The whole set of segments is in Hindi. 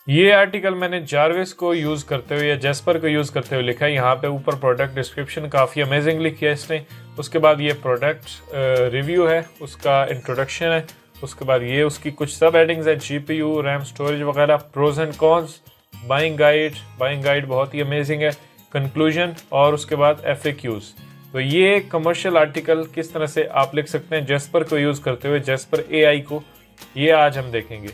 ये आर्टिकल मैंने जारविस को यूज़ करते हुए या जेस्पर को यूज़ करते हुए लिखा है। यहाँ पे ऊपर प्रोडक्ट डिस्क्रिप्शन काफ़ी अमेजिंगली किया इसने। उसके बाद ये प्रोडक्ट रिव्यू है, उसका इंट्रोडक्शन है, उसके बाद ये उसकी कुछ सब हेडिंग्स है, GPU, रैम, स्टोरेज वगैरह, pros and cons, buying guide बहुत ही अमेजिंग है, कंक्लूजन और उसके बाद FAQs। तो ये कमर्शियल आर्टिकल किस तरह से आप लिख सकते हैं जेस्पर को यूज़ करते हुए, जेस्पर AI को, ये आज हम देखेंगे।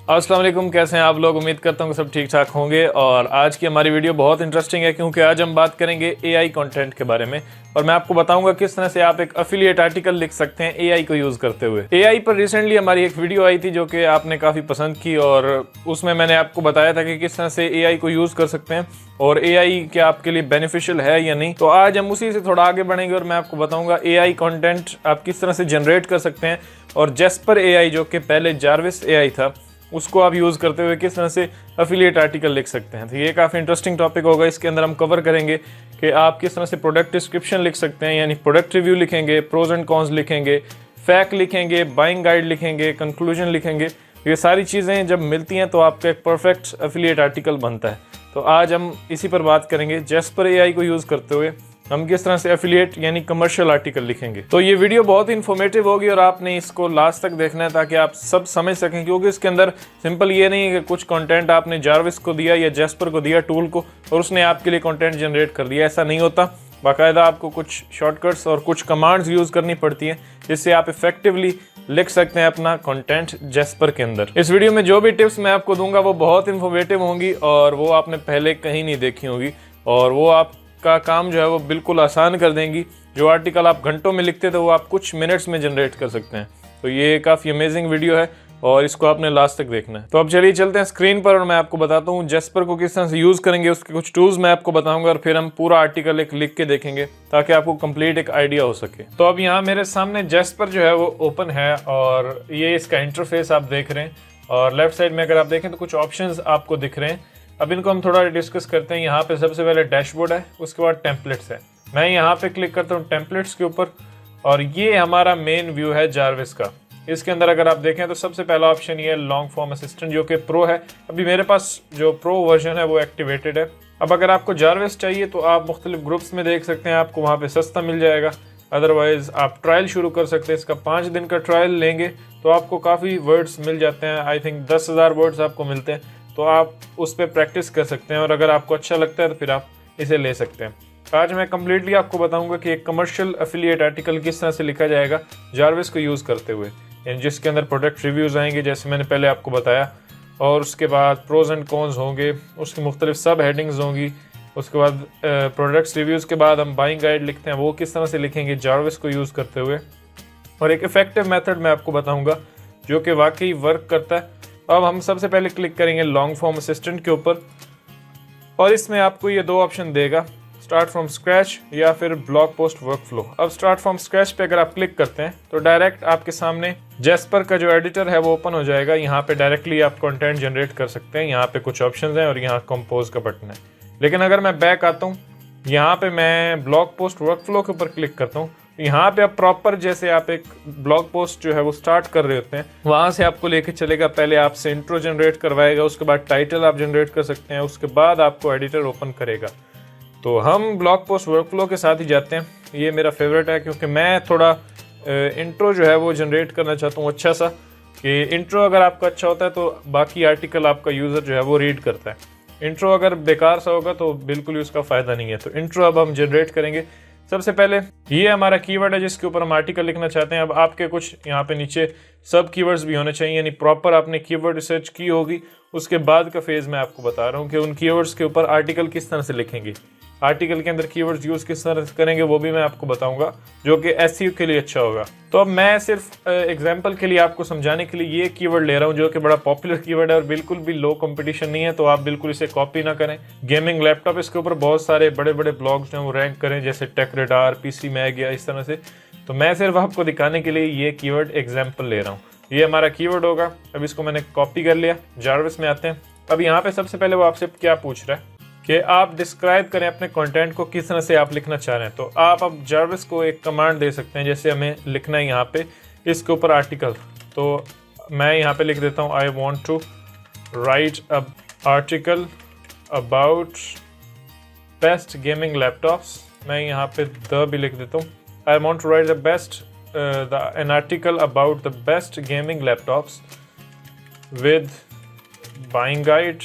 अस्सलाम वालेकुम, कैसे हैं आप लोग? उम्मीद करता हूँ कि सब ठीक ठाक होंगे। और आज की हमारी वीडियो बहुत इंटरेस्टिंग है क्योंकि आज हम बात करेंगे AI कंटेंट के बारे में और मैं आपको बताऊंगा किस तरह से आप एक एफिलिएट आर्टिकल लिख सकते हैं AI को यूज़ करते हुए। AI पर रिसेंटली हमारी एक वीडियो आई थी जो कि आपने काफ़ी पसंद की और उसमें मैंने आपको बताया था कि किस तरह से AI को यूज़ कर सकते हैं और AI क्या आपके लिए बेनिफिशियल है या नहीं। तो आज हम उसी से थोड़ा आगे बढ़ेंगे और मैं आपको बताऊंगा AI कंटेंट आप किस तरह से जनरेट कर सकते हैं और जेस्पर AI जो कि पहले जारविस AI था उसको आप यूज़ करते हुए किस तरह से एफिलिएट आर्टिकल लिख सकते हैं। तो ये काफ़ी इंटरेस्टिंग टॉपिक होगा। इसके अंदर हम कवर करेंगे कि आप किस तरह से प्रोडक्ट डिस्क्रिप्शन लिख सकते हैं, यानी प्रोडक्ट रिव्यू लिखेंगे, प्रोज एंड कॉन्स लिखेंगे, फैक्ट लिखेंगे, बाइंग गाइड लिखेंगे, कंक्लूजन लिखेंगे। ये सारी चीज़ें जब मिलती हैं तो आपका एक परफेक्ट एफिलिएट आर्टिकल बनता है। तो आज हम इसी पर बात करेंगे, जेस्पर AI को यूज़ करते हुए हम किस तरह से एफिलिएट यानी कमर्शियल आर्टिकल लिखेंगे। तो ये वीडियो बहुत ही इन्फॉर्मेटिव होगी और आपने इसको लास्ट तक देखना है ताकि आप सब समझ सकें, क्योंकि इसके अंदर सिंपल ये नहीं है कि कुछ कंटेंट आपने जारविस को दिया या जेस्पर को दिया टूल को और उसने आपके लिए कंटेंट जनरेट कर दिया। ऐसा नहीं होता। बाकायदा आपको कुछ शॉर्टकट्स और कुछ कमांड्स यूज़ करनी पड़ती हैं जिससे आप इफेक्टिवली लिख सकते हैं अपना कंटेंट जेस्पर के अंदर। इस वीडियो में जो भी टिप्स मैं आपको दूंगा वो बहुत इन्फॉर्मेटिव होंगी और वो आपने पहले कहीं नहीं देखी होगी और वो आप का काम जो है वो बिल्कुल आसान कर देंगी। जो आर्टिकल आप घंटों में लिखते थे वो आप कुछ मिनट्स में जनरेट कर सकते हैं। तो ये काफ़ी अमेजिंग वीडियो है और इसको आपने लास्ट तक देखना है। तो अब चलिए चलते हैं स्क्रीन पर और मैं आपको बताता हूँ जेस्पर को किस तरह से यूज़ करेंगे। उसके कुछ टूल्स मैं आपको बताऊंगा और फिर हम पूरा आर्टिकल एक लिख के देखेंगे ताकि आपको कंप्लीट एक आइडिया हो सके। तो अब यहाँ मेरे सामने जेस्पर जो है वो ओपन है और ये इसका इंटरफेस आप देख रहे हैं और लेफ्ट साइड में अगर आप देखें तो कुछ ऑप्शंस आपको दिख रहे हैं। अब इनको हम थोड़ा डिस्कस करते हैं। यहाँ पे सबसे पहले डैशबोर्ड है, उसके बाद टेम्पलेट्स है। मैं यहाँ पे क्लिक करता हूँ टेम्पलेट्स के ऊपर और ये हमारा मेन व्यू है जारविस का। इसके अंदर अगर आप देखें तो सबसे पहला ऑप्शन ये है लॉन्ग फॉर्म असिस्टेंट जो कि प्रो है। अभी मेरे पास जो प्रो वर्जन है वो एक्टिवेटेड है। अब अगर आपको जारविस चाहिए तो आप मुख्तलिफ ग्रुप्स में देख सकते हैं, आपको वहाँ पे सस्ता मिल जाएगा। अदरवाइज आप ट्रायल शुरू कर सकते हैं। इसका 5 दिन का ट्रायल लेंगे तो आपको काफ़ी वर्ड्स मिल जाते हैं। आई थिंक 10,000 वर्ड्स आपको मिलते हैं, तो आप उस पर प्रैक्टिस कर सकते हैं और अगर आपको अच्छा लगता है तो फिर आप इसे ले सकते हैं। आज मैं कम्प्लीटली आपको बताऊंगा कि एक कमर्शियल एफिलिएट आर्टिकल किस तरह से लिखा जाएगा जारविस को यूज़ करते हुए, यानी जिसके अंदर प्रोडक्ट रिव्यूज़ आएंगे जैसे मैंने पहले आपको बताया, और उसके बाद प्रोज एंड कॉन्स होंगे, उसकी मुख्तलिफ सब हेडिंग्स होंगी। उसके बाद प्रोडक्ट्स रिव्यूज़ के बाद हम बाइंग गाइड लिखते हैं, वो किस तरह से लिखेंगे जारविस को यूज़ करते हुए, और एक इफेक्टिव मेथड मैं आपको बताऊँगा जो कि वाकई वर्क करता है। अब हम सबसे पहले क्लिक करेंगे लॉन्ग फॉर्म असिस्टेंट के ऊपर और इसमें आपको ये 2 ऑप्शन देगा, स्टार्ट फ्रॉम स्क्रैच या फिर ब्लॉग पोस्ट वर्कफ्लो। अब स्टार्ट फ्रॉम स्क्रैच पे अगर आप क्लिक करते हैं तो डायरेक्ट आपके सामने जेस्पर का जो एडिटर है वो ओपन हो जाएगा। यहाँ पे डायरेक्टली आप कंटेंट जनरेट कर सकते हैं। यहाँ पे कुछ ऑप्शंस हैं और यहाँ कंपोज का बटन है। लेकिन अगर मैं बैक आता हूँ, यहाँ पे मैं ब्लॉग पोस्ट वर्कफ्लो के ऊपर क्लिक करता हूँ, यहाँ पे आप प्रॉपर जैसे आप एक ब्लॉग पोस्ट जो है वो स्टार्ट कर रहे होते हैं वहाँ से आपको लेके चलेगा। पहले आपसे इंट्रो जनरेट करवाएगा, उसके बाद टाइटल आप जनरेट कर सकते हैं, उसके बाद आपको एडिटर ओपन करेगा। तो हम ब्लॉग पोस्ट वर्कफ्लो के साथ ही जाते हैं। ये मेरा फेवरेट है क्योंकि मैं थोड़ा इंट्रो जो है वो जनरेट करना चाहता हूँ अच्छा सा, कि इंट्रो अगर आपका अच्छा होता है तो बाकी आर्टिकल आपका यूज़र जो है वो रीड करता है। इंट्रो अगर बेकार सा होगा तो बिल्कुल ही उसका फ़ायदा नहीं है। तो इंट्रो अब हम जनरेट करेंगे। सबसे पहले ये हमारा कीवर्ड है जिसके ऊपर हम आर्टिकल लिखना चाहते हैं। अब आपके कुछ यहाँ पे नीचे सब कीवर्ड्स भी होने चाहिए, यानी प्रॉपर आपने कीवर्ड रिसर्च की होगी। उसके बाद का फेज़ मैं आपको बता रहा हूँ कि उन कीवर्ड्स के ऊपर आर्टिकल किस तरह से लिखेंगे, आर्टिकल के अंदर कीवर्ड्स यूज़ किस तरह से करेंगे वो भी मैं आपको बताऊंगा, जो कि एसईओ के लिए अच्छा होगा। तो अब मैं सिर्फ एग्जांपल के लिए आपको समझाने के लिए ये कीवर्ड ले रहा हूँ जो कि बड़ा पॉपुलर कीवर्ड है और बिल्कुल भी लो कंपटीशन नहीं है, तो आप बिल्कुल इसे कॉपी ना करें। गेमिंग लैपटॉप, इसके ऊपर बहुत सारे बड़े बड़े ब्लॉग्स जो हैं वो रैंक करें, जैसे टेक रेडार, PC मैग या इस तरह से। तो मैं सिर्फ आपको दिखाने के लिए ये कीवर्ड एग्जाम्पल ले रहा हूँ। ये हमारा कीवर्ड होगा। अब इसको मैंने कॉपी कर लिया। जारविस में आते हैं। अब यहाँ पे सबसे पहले वो आपसे क्या पूछ रहा है, कि आप डिस्क्राइब करें अपने कंटेंट को, किस तरह से आप लिखना चाह रहे हैं। तो आप अब जारविस को एक कमांड दे सकते हैं, जैसे हमें लिखना है यहाँ पे इसके ऊपर आर्टिकल। तो मैं यहाँ पे लिख देता हूँ I want to write a article about best gaming laptops. मैं यहाँ पे द भी लिख देता हूँ। I want to write an article about the best gaming laptops with buying guide,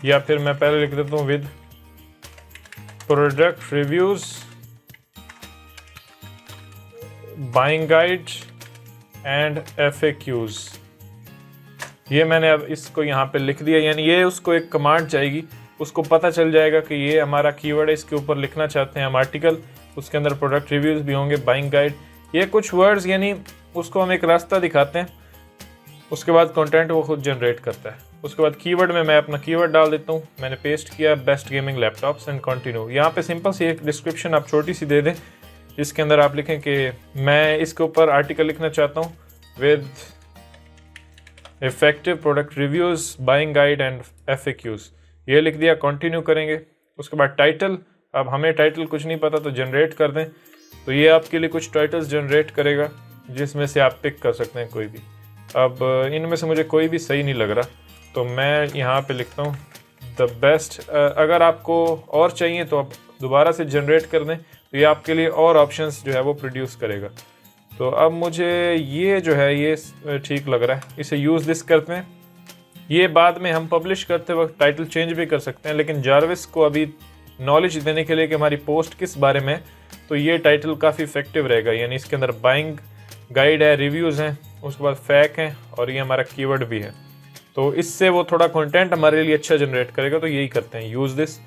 या फिर मैं पहले लिख देता हूँ with product reviews, buying guide and FAQs। ये मैंने अब इसको यहाँ पे लिख दिया, यानी ये उसको एक कमांड जाएगी, उसको पता चल जाएगा कि ये हमारा कीवर्ड है, इसके ऊपर लिखना चाहते हैं हम आर्टिकल, उसके अंदर प्रोडक्ट रिव्यूज़ भी होंगे, बाइंग गाइड, ये कुछ वर्ड्स, यानी उसको हम एक रास्ता दिखाते हैं। उसके बाद कंटेंट वो खुद जनरेट करता है। उसके बाद कीवर्ड में मैं अपना कीवर्ड डाल देता हूँ, मैंने पेस्ट किया best gaming laptops and continue. यहाँ पे सिंपल सी एक डिस्क्रिप्शन आप छोटी सी दे दें, जिसके अंदर आप लिखें कि मैं इसके ऊपर आर्टिकल लिखना चाहता हूँ with effective product reviews, buying guide and FAQs। ये लिख दिया, कंटिन्यू करेंगे। उसके बाद टाइटल, अब हमें टाइटल कुछ नहीं पता तो जनरेट कर दें, तो ये आपके लिए कुछ टाइटल्स जनरेट करेगा, जिसमें से आप पिक कर सकते हैं कोई भी। अब इनमें से मुझे कोई भी सही नहीं लग रहा, तो मैं यहाँ पे लिखता हूँ द बेस्ट। अगर आपको और चाहिए तो आप दोबारा से जनरेट कर दें, तो ये आपके लिए और ऑप्शंस जो है वो प्रोड्यूस करेगा। तो अब मुझे ये जो है ये ठीक लग रहा है, इसे यूज़ दिस करते हैं। ये बाद में हम पब्लिश करते वक्त टाइटल चेंज भी कर सकते हैं, लेकिन जारविस को अभी नॉलेज देने के लिए कि हमारी पोस्ट किस बारे में, तो ये टाइटल काफ़ी इफेक्टिव रहेगा। यानी इसके अंदर बाइंग गाइड है, रिव्यूज़ हैं, उसके बाद फैक हैं, और ये हमारा कीवर्ड भी है। तो इससे वो थोड़ा कंटेंट हमारे लिए अच्छा जनरेट करेगा। तो यही करते हैं, यूज़ दिस।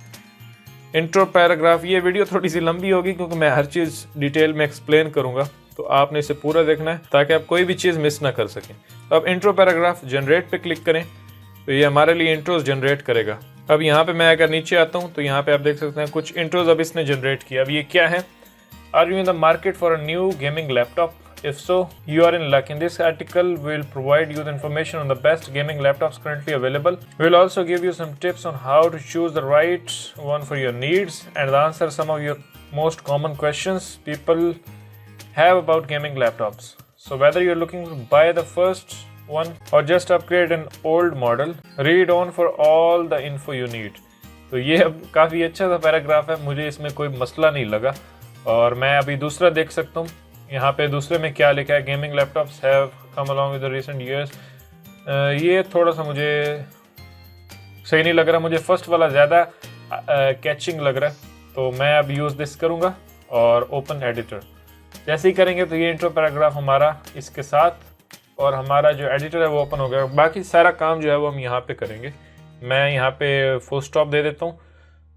इंट्रो पैराग्राफ, ये वीडियो थोड़ी सी लंबी होगी क्योंकि मैं हर चीज़ डिटेल में एक्सप्लेन करूँगा, तो आपने इसे पूरा देखना है ताकि आप कोई भी चीज़ मिस ना कर सकें। तो अब इंट्रो पैराग्राफ जनरेट पे क्लिक करें, तो ये हमारे लिए इंट्रोज जनरेट करेगा। अब यहाँ पे मैं अगर नीचे आता हूँ तो यहाँ पे आप देख सकते हैं कुछ इंट्रोज अब इसने जनरेट किया। अब ये क्या है? Are you in the market for a new gaming laptop? If so, you are in luck. In this article, we'll provide you the information on the best gaming laptops currently available. We'll also give you some tips on how to choose the right one for your needs and answer some of your most common questions people have about gaming laptops. So whether you're looking to buy the first one or just upgrade an old model, read on for all the info you need. तो ये अब काफ़ी अच्छा सा पैराग्राफ है, मुझे इसमें कोई मसला नहीं लगा। और मैं अभी दूसरा देख सकता हूँ, यहाँ पे दूसरे में क्या लिखा है, gaming laptops have come along with the recent years. ये थोड़ा सा मुझे सही नहीं लग रहा, मुझे फर्स्ट वाला ज़्यादा कैचिंग लग रहा है। तो मैं अब यूज़ दिस करूँगा और ओपन एडिटर जैसे ही करेंगे तो ये इंट्रो पैराग्राफ हमारा इसके साथ और हमारा जो एडिटर है वो ओपन हो गया। बाकी सारा काम जो है वो हम यहाँ पे करेंगे। मैं यहाँ पे फुल स्टॉप दे देता हूँ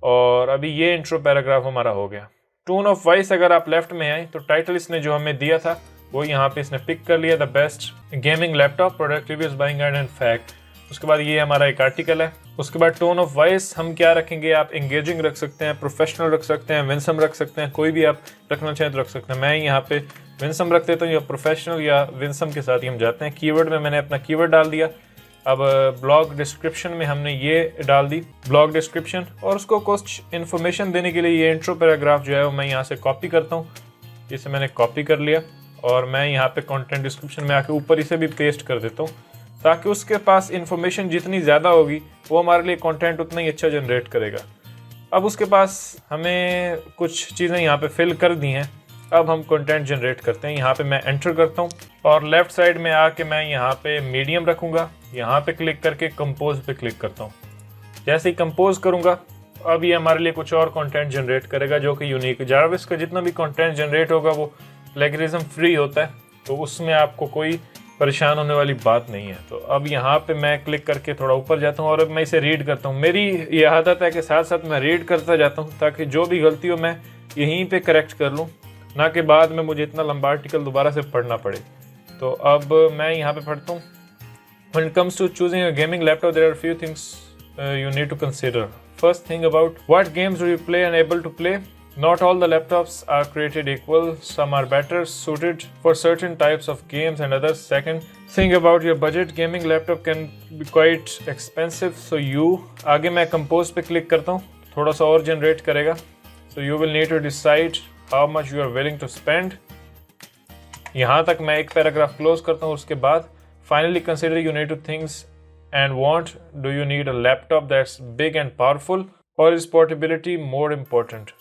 और अभी ये इंट्रो पैराग्राफ हमारा हो गया। टोन ऑफ वॉइस अगर आप लेफ्ट में आए तो टाइटल इसने जो हमें दिया था वो यहाँ पे इसने पिक कर लिया, the best gaming laptop product reviews buying guide and fact. उसके बाद ये हमारा एक आर्टिकल है। उसके बाद टोन ऑफ वॉइस हम क्या रखेंगे, आप एंगेजिंग रख सकते हैं, प्रोफेशनल रख सकते हैं, विंसम रख सकते हैं, कोई भी आप रखना चाहें तो रख सकते हैं। मैं यहाँ पे विंसम रख देता हूँ, या प्रोफेशनल या विंसम के साथ ही हम जाते हैं। कीवर्ड में मैंने अपना कीवर्ड डाल दिया। अब ब्लॉग डिस्क्रिप्शन में हमने ये डाल दी ब्लॉग डिस्क्रिप्शन, और उसको कुछ इन्फॉर्मेशन देने के लिए ये इंट्रो पैराग्राफ जो है वो मैं यहाँ से कॉपी करता हूँ। इसे मैंने कॉपी कर लिया और मैं यहाँ पे कंटेंट डिस्क्रिप्शन में आके ऊपर इसे भी पेस्ट कर देता हूँ, ताकि उसके पास इन्फॉर्मेशन जितनी ज़्यादा होगी वो हमारे लिए कंटेंट उतना ही अच्छा जनरेट करेगा। अब उसके पास हमें कुछ चीज़ें यहाँ पे फिल कर दी हैं। अब हम कंटेंट जनरेट करते हैं। यहाँ पे मैं एंटर करता हूँ और लेफ्ट साइड में आके मैं यहाँ पे मीडियम रखूँगा। यहाँ पे क्लिक करके कंपोज पे क्लिक करता हूँ। जैसे ही कंपोज करूँगा अब ये हमारे लिए कुछ और कंटेंट जनरेट करेगा जो कि यूनिक। जारविस का जितना भी कंटेंट जनरेट होगा वो प्लेगरिज्म फ्री होता है, तो उसमें आपको कोई परेशान होने वाली बात नहीं है। तो अब यहाँ पे मैं क्लिक करके थोड़ा ऊपर जाता हूँ और अब मैं इसे रीड करता हूँ। मेरी ये आदत है कि साथ साथ मैं रीड करता जाता हूँ ताकि जो भी गलती हो मैं यहीं पे करेक्ट कर लूँ, ना कि बाद में मुझे इतना लंबा आर्टिकल दोबारा से पढ़ना पड़े। तो अब मैं यहाँ पे पढ़ता हूँ। When it comes to choosing a gaming laptop, there are a few things you need to consider. First thing about what games do you play and able to play? Not all the laptops are created equal. Some are better suited for certain types of games and others. Second, think about your budget. Gaming laptop can be quite expensive. So आगे मैं compose पे click करता हूँ, थोड़ा सा और generate करेगा. So you will need to decide how much you are willing to spend. यहाँ तक मैं एक पैराग्राफ क्लोज करता हूँ. उसके बाद finally consider you need to things and want. Do you need a laptop that's big and powerful, or is portability more important?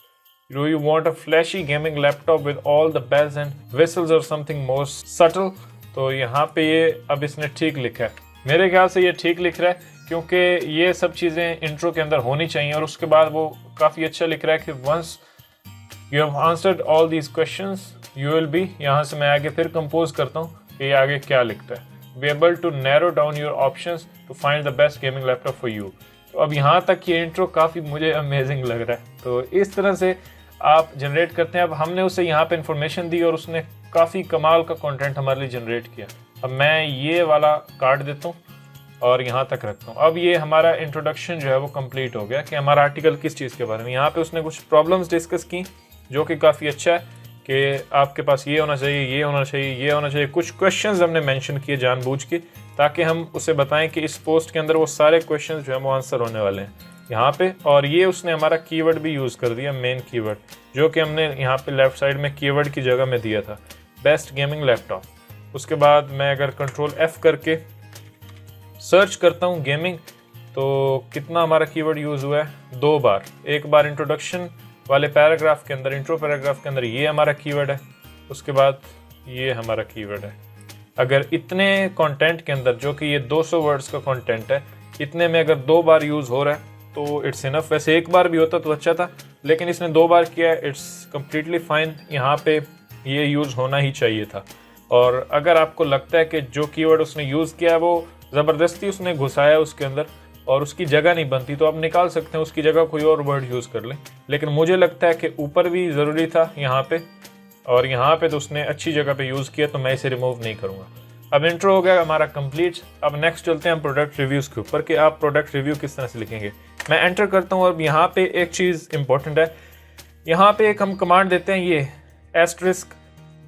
Do you want a flashy gaming laptop with all the bells and whistles or something more subtle? तो यहाँ पे ये अब इसने ठीक लिखा है. मेरे ख्याल से ये ठीक लिख रहा है क्योंकि ये सब चीज़ें इंट्रो के अंदर होनी चाहिए. और उसके बाद वो काफ़ी अच्छा लिख रहा है कि once you have answered all these questions you will be, यहाँ से मैं आगे फिर कंपोज करता हूँ कि ये आगे क्या लिखता है. Be able to narrow down your options to find the best gaming laptop for you. तो अब यहाँ तक ये इंट्रो काफ़ी मुझे अमेजिंग लग रहा है. तो इस तरह से आप जनरेट करते हैं. अब हमने उसे यहाँ पे इंफॉर्मेशन दी और उसने काफ़ी कमाल का कंटेंट हमारे लिए जनरेट किया. अब मैं ये वाला काट देता हूँ और यहाँ तक रखता हूँ. अब ये हमारा इंट्रोडक्शन जो है वो कंप्लीट हो गया कि हमारा आर्टिकल किस चीज़ के बारे में. यहाँ पे उसने कुछ प्रॉब्लम्स डिस्कस की जो कि काफ़ी अच्छा है कि आपके पास ये होना चाहिए, ये होना चाहिए, ये होना चाहिए. कुछ क्वेश्चंस हमने मेंशन किए जानबूझ के ताकि हम उसे बताएं कि इस पोस्ट के अंदर वो सारे क्वेश्चंस जो है वो आंसर होने वाले हैं यहाँ पे. और ये उसने हमारा कीवर्ड भी यूज़ कर दिया, मेन कीवर्ड, जो कि हमने यहाँ पे लेफ्ट साइड में कीवर्ड की जगह में दिया था, बेस्ट गेमिंग लैपटॉप. उसके बाद मैं अगर कंट्रोल F करके सर्च करता हूँ गेमिंग, तो कितना हमारा कीवर्ड यूज़ हुआ है? 2 बार. एक बार इंट्रोडक्शन वाले पैराग्राफ के अंदर, इंट्रो पैराग्राफ के अंदर ये हमारा कीवर्ड है. उसके बाद ये हमारा कीवर्ड है. अगर इतने कंटेंट के अंदर, जो कि ये 200 वर्ड्स का कंटेंट है, इतने में अगर 2 बार यूज़ हो रहा है तो इट्स इनफ. वैसे एक बार भी होता तो अच्छा था, लेकिन इसने 2 बार किया है, इट्स कम्प्लीटली फाइन. यहाँ पे ये यूज़ होना ही चाहिए था. और अगर आपको लगता है कि जो कीवर्ड उसने यूज़ किया है वो ज़बरदस्ती उसने घुसाया उसके अंदर और उसकी जगह नहीं बनती, तो आप निकाल सकते हैं, उसकी जगह कोई और वर्ड यूज़ कर लें. लेकिन मुझे लगता है कि ऊपर भी ज़रूरी था यहाँ पे, और यहाँ पे तो उसने अच्छी जगह पे यूज़ किया, तो मैं इसे रिमूव नहीं करूँगा. अब इंट्रो हो गया हमारा कंप्लीट. अब नेक्स्ट चलते हैं हम प्रोडक्ट रिव्यूज़ के ऊपर कि आप प्रोडक्ट रिव्यू किस तरह से लिखेंगे. मैं एंटर करता हूँ. अब यहाँ पे एक चीज़ इंपॉर्टेंट है, यहाँ पे एक हम कमांड देते हैं, ये एस्टरिस्क.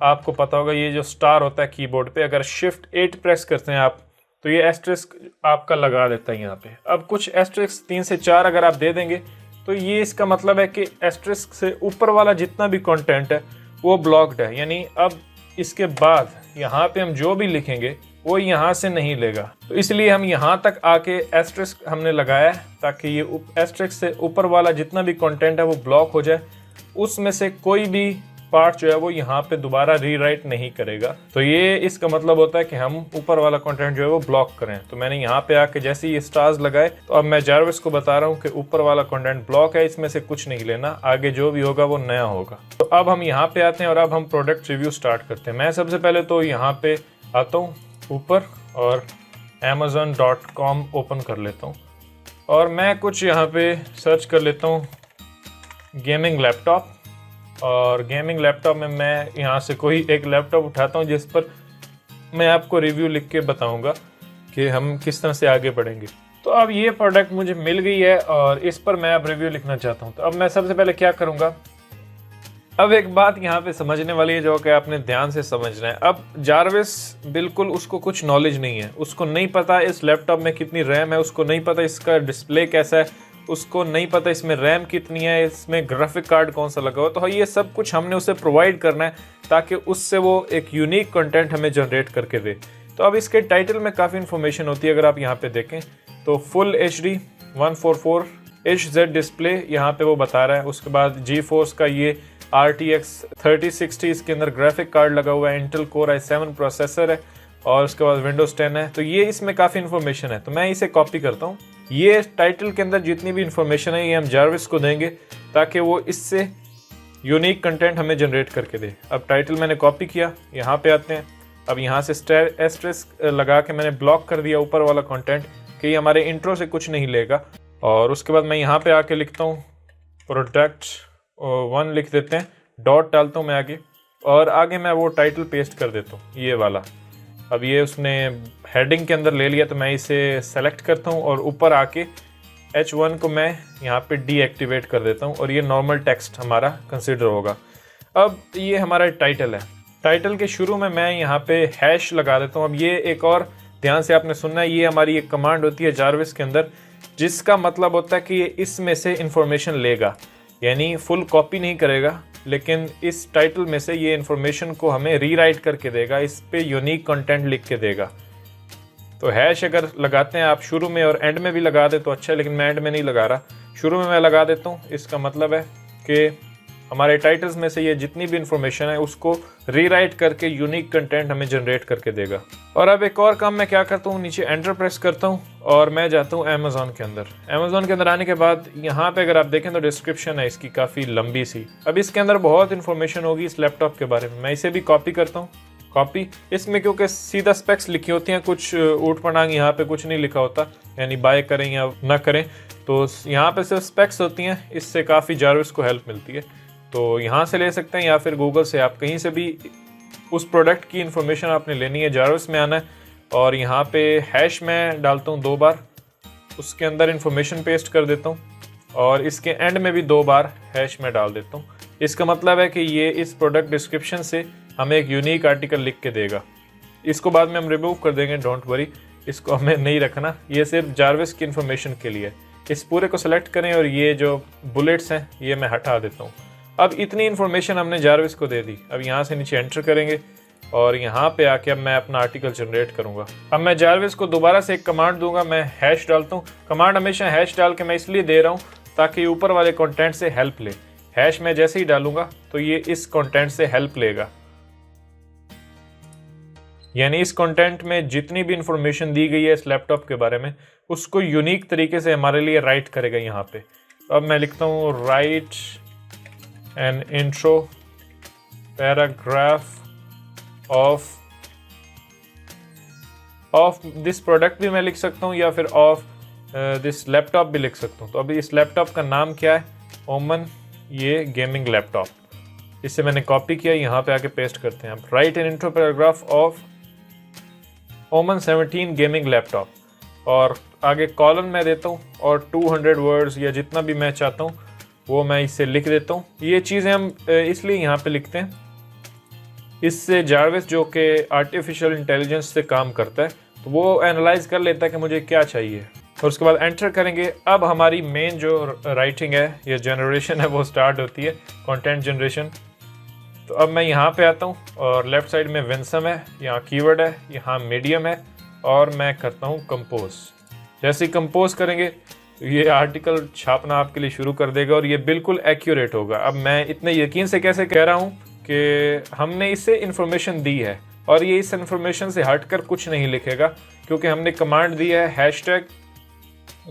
आपको पता होगा ये जो स्टार होता है कीबोर्ड पे, अगर शिफ्ट 8 प्रेस करते हैं आप तो ये एस्टरिस्क आपका लगा देता है यहाँ पे. अब कुछ एस्टरिस्क 3 से 4 अगर आप दे देंगे तो ये इसका मतलब है कि एस्टरिस्क से ऊपर वाला जितना भी कंटेंट है वो ब्लॉक्ड है. यानी अब इसके बाद यहाँ पे हम जो भी लिखेंगे वो यहाँ से नहीं लेगा. तो इसलिए हम यहाँ तक आके एस्टरिस्क हमने लगाया है ताकि ये एस्टरिस्क से ऊपर वाला जितना भी कंटेंट है वो ब्लॉक हो जाए. उसमें से कोई भी पार्ट जो है वो यहाँ पे दोबारा रीराइट नहीं करेगा. तो ये इसका मतलब होता है कि हम ऊपर वाला कंटेंट जो है वो ब्लॉक करें. तो मैंने यहाँ पे आके जैसे ही ये स्टार्स लगाए तो अब मैं जारविस को बता रहा हूँ कि ऊपर वाला कंटेंट ब्लॉक है, इसमें से कुछ नहीं लेना, आगे जो भी होगा वो नया होगा. तो अब हम यहाँ पे आते हैं और अब हम प्रोडक्ट रिव्यू स्टार्ट करते हैं. मैं सबसे पहले तो यहाँ पे आता हूँ ऊपर और amazon.com ओपन कर लेता हूँ और मैं कुछ यहाँ पे सर्च कर लेता हूँ गेमिंग लैपटॉप. और गेमिंग लैपटॉप में मैं यहाँ से कोई एक लैपटॉप उठाता हूँ जिस पर मैं आपको रिव्यू लिख के बताऊँगा कि हम किस तरह से आगे बढ़ेंगे. तो अब ये प्रोडक्ट मुझे मिल गई है और इस पर मैं अब रिव्यू लिखना चाहता हूँ. तो अब मैं सबसे पहले क्या करूँगा, अब एक बात यहाँ पे समझने वाली है जो कि आपने ध्यान से समझना है. अब जारविस बिल्कुल उसको कुछ नॉलेज नहीं है, उसको नहीं पता इस लैपटॉप में कितनी रैम है, उसको नहीं पता इसका डिस्प्ले कैसा है, उसको नहीं पता इसमें रैम कितनी है, इसमें ग्राफिक कार्ड कौन सा लगा हुआ. तो ये सब कुछ हमने उसे प्रोवाइड करना है ताकि उससे वो एक यूनिक कंटेंट हमें जनरेट करके दे. तो अब इसके टाइटल में काफ़ी इन्फॉर्मेशन होती है. अगर आप यहाँ पे देखें तो फुल HD 144 HZ डिस्प्ले यहाँ पे वो बता रहा है. उसके बाद GeForce का ये RTX 3060 इसके अंदर ग्राफिक कार्ड लगा हुआ है, इंटेल कोर i7 प्रोसेसर है और उसके बाद विंडोज 10 है. तो ये इसमें काफ़ी इन्फॉर्मेशन है. तो मैं इसे कॉपी करता हूँ. ये टाइटल के अंदर जितनी भी इन्फॉर्मेशन है ये हम जारविस को देंगे ताकि वो इससे यूनिक कंटेंट हमें जनरेट करके दे. अब टाइटल मैंने कॉपी किया, यहाँ पे आते हैं. अब यहाँ से एस्टरिस्क लगा के मैंने ब्लॉक कर दिया ऊपर वाला कंटेंट कि ये हमारे इंट्रो से कुछ नहीं लेगा. और उसके बाद मैं यहाँ पे आके लिखता हूँ प्रोडक्ट 1 लिख देते हैं, डॉट डालता हूँ मैं आगे और आगे मैं वो टाइटल पेस्ट कर देता हूँ ये वाला. अब ये उसने हेडिंग के अंदर ले लिया तो मैं इसे सेलेक्ट करता हूँ और ऊपर आके H1 को मैं यहाँ पे डीएक्टिवेट कर देता हूँ और ये नॉर्मल टेक्स्ट हमारा कंसिडर होगा। अब ये हमारा टाइटल है। टाइटल के शुरू में मैं यहाँ पे हैश लगा देता हूँ। अब ये एक और ध्यान से आपने सुनना है, ये हमारी एक कमांड होती है जारविस के अंदर, जिसका मतलब होता है कि ये इसमें से इंफॉर्मेशन लेगा, यानी फुल कॉपी नहीं करेगा, लेकिन इस टाइटल में से ये इंफॉर्मेशन को हमें रीराइट करके देगा, इस पे यूनिक कंटेंट लिख के देगा। तो हैश अगर लगाते हैं आप शुरू में और एंड में भी लगा दे तो अच्छा है, लेकिन मैं एंड में नहीं लगा रहा, शुरू में मैं लगा देता हूँ। इसका मतलब है कि हमारे टाइटल्स में से ये जितनी भी इंफॉर्मेशन है उसको रीराइट करके यूनिक कंटेंट हमें जनरेट करके देगा। और अब एक और काम मैं क्या करता हूँ, नीचे एंटर प्रेस करता हूँ और मैं जाता हूँ अमेज़ॉन के अंदर। अमेज़ॉन के अंदर आने के बाद यहाँ पे अगर आप देखें तो डिस्क्रिप्शन है इसकी काफ़ी लंबी सी। अब इसके अंदर बहुत इंफॉर्मेशन होगी इस लैपटॉप के बारे में। मैं इसे भी कॉपी करता हूँ। कॉपी इसमें क्योंकि सीधा स्पेक्स लिखी होती हैं, कुछ ऊट पटांग यहाँ पे कुछ नहीं लिखा होता, यानी बाय करें या ना करें, तो यहाँ पे सिर्फ स्पेक्स होती हैं। इससे काफ़ी जारविस को हेल्प मिलती है, तो यहाँ से ले सकते हैं या फिर गूगल से, आप कहीं से भी उस प्रोडक्ट की इंफॉर्मेशन आपने लेनी है, जारविस में आना है और यहाँ पे हैश में डालता हूँ 2 बार, उसके अंदर इंफॉर्मेशन पेस्ट कर देता हूँ और इसके एंड में भी 2 बार हैश में डाल देता हूँ। इसका मतलब है कि ये इस प्रोडक्ट डिस्क्रिप्शन से हमें एक यूनिक आर्टिकल लिख के देगा। इसको बाद में हम रिमूव कर देंगे, डोंट वरी, इसको हमें नहीं रखना, ये सिर्फ जारविस की इंफॉर्मेशन के लिए। इस पूरे को सेलेक्ट करें और ये जो बुलेट्स हैं ये मैं हटा देता हूँ। अब इतनी इन्फॉर्मेशन हमने जारविस को दे दी। अब यहाँ से नीचे एंटर करेंगे और यहाँ पे आके अब मैं अपना आर्टिकल जनरेट करूँगा। अब मैं जारविस को दोबारा से एक कमांड दूंगा, मैं हैश डालता हूँ। कमांड हमेशा हैश डाल के मैं इसलिए दे रहा हूँ ताकि ऊपर वाले कंटेंट से हेल्प ले। हैश मैं जैसे ही डालूंगा तो ये इस कंटेंट से हेल्प लेगा, यानी इस कंटेंट में जितनी भी इंफॉर्मेशन दी गई है इस लैपटॉप के बारे में उसको यूनिक तरीके से हमारे लिए राइट करेगा यहाँ पे। अब मैं लिखता हूँ right an intro paragraph of this product भी मैं लिख सकता हूँ या फिर ऑफ दिस लैपटॉप भी लिख सकता हूँ। तो अभी इस लैपटॉप का नाम क्या है, ओमन ये गेमिंग लैपटॉप। इससे मैंने कॉपी किया, यहाँ पे आके पेस्ट करते हैं। अब right an intro paragraph of Omen 17 gaming laptop और आगे कॉलन मैं देता हूँ और 200 वर्ड्स या जितना भी मैं चाहता हूँ वो मैं इससे लिख देता हूँ। ये चीज़ें हम इसलिए यहाँ पे लिखते हैं, इससे जारविस जो कि आर्टिफिशियल इंटेलिजेंस से काम करता है तो वो एनालाइज कर लेता है कि मुझे क्या चाहिए और उसके बाद एंटर करेंगे। अब हमारी मेन जो राइटिंग है या जनरेशन है वो स्टार्ट होती है, कंटेंट जनरेशन। तो अब मैं यहाँ पे आता हूँ और लेफ्ट साइड में विंसम है, यहाँ कीवर्ड है, यहाँ मीडियम है और मैं करता हूँ कंपोज। जैसे ही कंपोज करेंगे तो ये आर्टिकल छापना आपके लिए शुरू कर देगा और ये बिल्कुल एक्यूरेट होगा। अब मैं इतने यकीन से कैसे कह रहा हूँ कि हमने इससे इन्फॉर्मेशन दी है और ये इस इन्फॉर्मेशन से हटकर कुछ नहीं लिखेगा, क्योंकि हमने कमांड दी है हैशटैग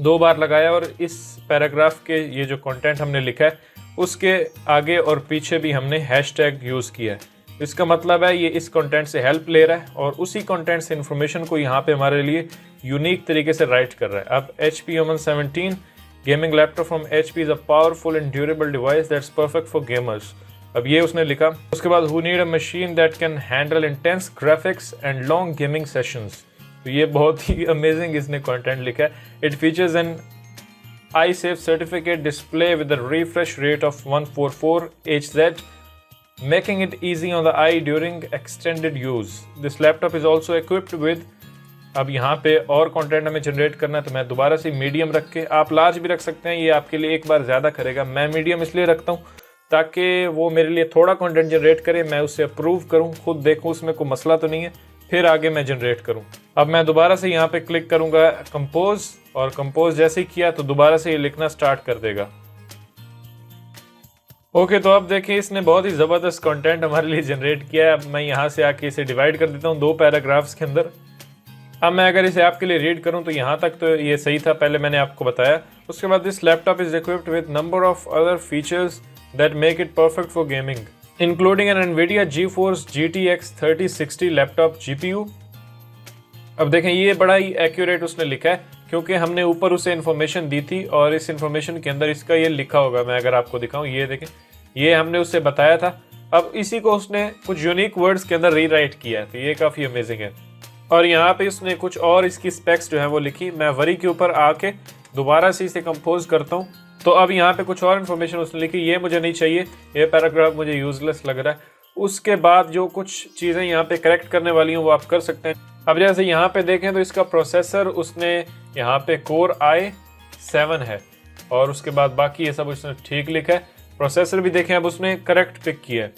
2 बार लगाया और इस पैराग्राफ के ये जो कंटेंट हमने लिखा है उसके आगे और पीछे भी हमने हैशटैग यूज़ किया है। इसका मतलब है ये इस कंटेंट से हेल्प ले रहा है और उसी कंटेंट से इंफॉर्मेशन को यहाँ पे हमारे लिए यूनिक तरीके से राइट कर रहा है। अब HP Omen 17 gaming laptop from HP is a powerful and durable device that's perfect for gamers. अब ये उसने लिखा। उसके बाद who need a machine that can handle intense graphics and long gaming sessions. तो ये बहुत ही अमेजिंग इसने कंटेंट लिखा है। It features an iSafe certificate display with a refresh rate of 144 Hz, making it easy on the eye during extended use. This laptop is also equipped with, अब यहाँ पे और कंटेंट हमें जनरेट करना है तो मैं दोबारा से मीडियम रख के, आप लार्ज भी रख सकते हैं, ये आपके लिए एक बार ज़्यादा करेगा। मैं मीडियम इसलिए रखता हूँ ताकि वो मेरे लिए थोड़ा कंटेंट जनरेट करे, मैं उसे अप्रूव करूँ, खुद देखूँ उसमें कोई मसला तो नहीं है, फिर आगे मैं जनरेट करूँ। अब मैं दोबारा से यहाँ पे क्लिक करूँगा कंपोज और कंपोज जैसे ही किया तो दोबारा से ये लिखना स्टार्ट कर देगा। ओके, तो अब देखिए इसने बहुत ही ज़बरदस्त कंटेंट हमारे लिए जनरेट किया है। अब मैं यहाँ से आके इसे डिवाइड कर देता हूँ 2 पैराग्राफ्स के अंदर। अब मैं अगर इसे आपके लिए रीड करूँ तो यहाँ तक तो ये सही था, पहले मैंने आपको बताया। उसके बाद this laptop is equipped with number of other features that make it perfect for gaming, including an NVIDIA GeForce GTX 3060 laptop GPU। अब देखें ये बड़ा ही एक्यूरेट उसने लिखा है क्योंकि हमने ऊपर उसे इन्फॉर्मेशन दी थी और इस इन्फॉर्मेशन के अंदर इसका ये लिखा होगा। मैं अगर आपको दिखाऊं, ये देखें, ये हमने उससे बताया था। अब इसी को उसने कुछ यूनिक वर्ड्स के अंदर रीराइट किया है, तो ये काफ़ी अमेजिंग है। और यहाँ पे उसने कुछ और इसकी स्पेक्स जो है वो लिखी। मैं वरी के ऊपर आके दोबारा से इसे कंपोज करता हूँ तो अब यहाँ पे कुछ और इन्फॉर्मेशन उसने लिखी, ये मुझे नहीं चाहिए, ये पैराग्राफ मुझे यूजलेस लग रहा है। उसके बाद जो कुछ चीज़ें यहाँ पे करेक्ट करने वाली हैं वो आप कर सकते हैं। अब जैसे यहाँ पे देखें तो इसका प्रोसेसर उसने यहाँ पे Core i7 है और उसके बाद बाकी ये सब उसने ठीक लिखा है। प्रोसेसर भी देखें अब उसने करेक्ट पिक किया है।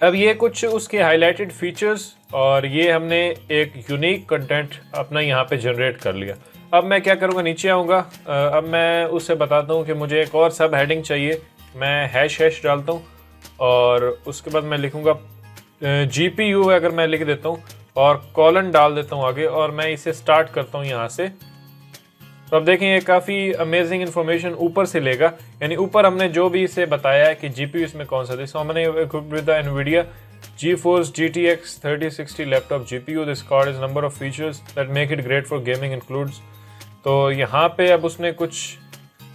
अब ये कुछ उसके हाईलाइटेड फीचर्स और ये हमने एक यूनिक कंटेंट अपना यहाँ पे जनरेट कर लिया। अब मैं क्या करूँगा, नीचे आऊँगा, अब मैं उससे बताता हूँ कि मुझे एक और सब हेडिंग चाहिए। मैं हैश डालता हूँ और उसके बाद मैं लिखूँगा GPU अगर मैं लिख देता हूँ और कॉलन डाल देता हूँ आगे और मैं इसे स्टार्ट करता हूँ यहाँ से। तो अब देखें ये काफ़ी अमेजिंग इन्फॉर्मेशन ऊपर से लेगा, यानी ऊपर हमने जो भी इसे बताया है कि GPU इसमें कौन सा था। सो हमने equipped with the NVIDIA GeForce GTX 3060 laptop GPU. This card is number of features that make it great for gaming includes. तो यहाँ पे अब उसने कुछ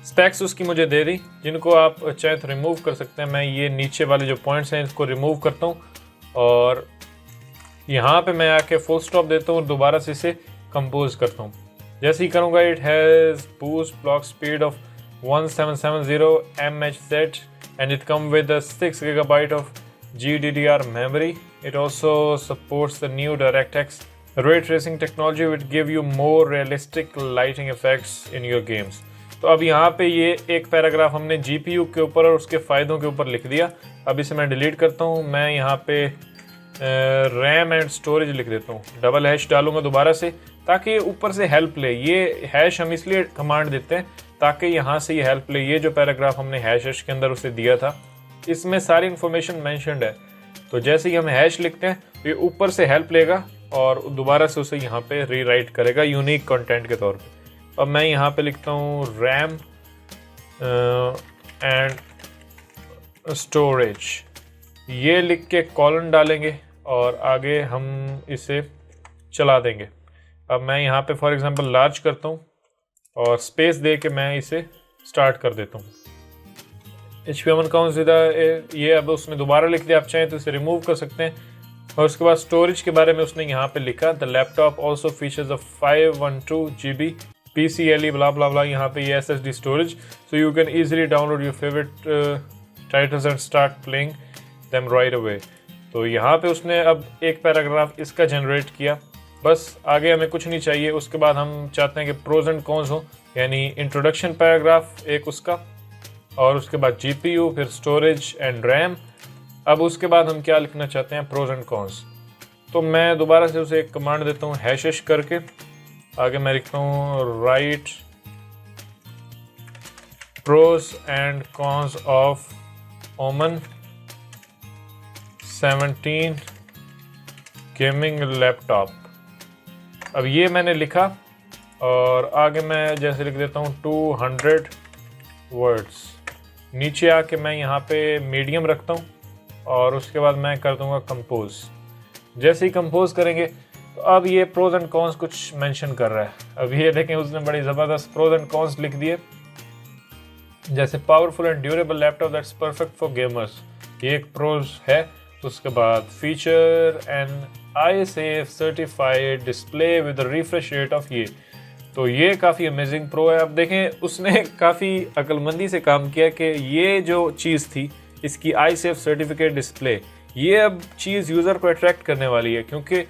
स्पेक्स उसकी मुझे दे दी जिनको आप चाहे तो रिमूव कर सकते हैं। मैं ये नीचे वाले जो पॉइंट्स हैं इसको रिमूव करता हूँ और यहाँ पे मैं आके फुल स्टॉप देता हूँ और दोबारा से इसे कंपोज करता हूँ। जैसे ही करूँगा, it has boost block speed of 1770 mHz and it comes with a 6 GB of GDDR memory. It also supports the new DirectX ray tracing technology which give you more realistic lighting effects in your games. तो अब यहाँ पे ये एक पैराग्राफ हमने GPU के ऊपर और उसके फ़ायदों के ऊपर लिख दिया। अब इसे मैं डिलीट करता हूँ। मैं यहाँ पे रैम एंड स्टोरेज लिख देता हूँ, डबल हैश डालूंगा दोबारा से ताकि ऊपर से हेल्प ले। ये हैश हम इसलिए कमांड देते हैं ताकि यहाँ से ये हेल्प ले। ये जो पैराग्राफ हमने हैश के अंदर उसे दिया था इसमें सारी इन्फॉर्मेशन मेंशन्ड है। तो जैसे ही हम हैश लिखते हैं तो ये ऊपर से हेल्प लेगा और दोबारा से उसे यहाँ पे रीराइट करेगा यूनिक कंटेंट के तौर पे। अब मैं यहाँ पे लिखता हूँ रैम एंड स्टोरेज, ये लिख के कॉलन डालेंगे और आगे हम इसे चला देंगे। अब मैं यहाँ पे फॉर एग्जांपल लार्ज करता हूँ और स्पेस दे के मैं इसे स्टार्ट कर देता हूँ। HP काउंट ये अब उसने दोबारा लिख दिया, आप चाहें तो इसे रिमूव कर सकते हैं। और उसके बाद स्टोरेज के बारे में उसने यहाँ पे लिखा, the laptop also features of 512 GB PCLE ब्ला ब्ला ब्ला। यहाँ पे ये SSD storage, so you can easily download your favourite titles and start playing them right away. तो यहाँ पे उसने अब एक पैराग्राफ इसका जनरेट किया, बस आगे हमें कुछ नहीं चाहिए। उसके बाद हम चाहते हैं कि प्रोज एंड कॉन्स हो, यानी इंट्रोडक्शन पैराग्राफ एक उसका और उसके बाद GPU, फिर स्टोरेज एंड रैम। अब उसके बाद हम क्या लिखना चाहते हैं, प्रोज एंड कॉन्स। तो मैं दोबारा से उसे एक कमांड देता हूँ हैश करके, आगे मैं लिखता हूँ write pros and cons of Omen 17 gaming laptop. अब ये मैंने लिखा और आगे मैं जैसे लिख देता हूँ 200 वर्ड्स। नीचे आके मैं यहाँ पे मीडियम रखता हूँ और उसके बाद मैं कर दूँगा कंपोज। जैसे ही कंपोज करेंगे तो अब ये प्रोज एंड कॉन्स कुछ मेंशन कर रहा है। अब ये देखें उसने बड़ी ज़बरदस्त प्रोज एंड कॉन्स लिख दिए, जैसे powerful and durable laptop that's perfect for gamers, ये एक प्रोज है। उसके बाद feature and iSafe certified display with refresh rate of ये, तो ये काफ़ी अमेजिंग प्रो है। अब देखें उसने काफ़ी अक्लमंदी से काम किया कि ये जो चीज़ थी इसकी iSafe सर्टिफिकेट डिस्प्ले, ये अब चीज़ यूज़र को अट्रैक्ट करने वाली है, क्योंकि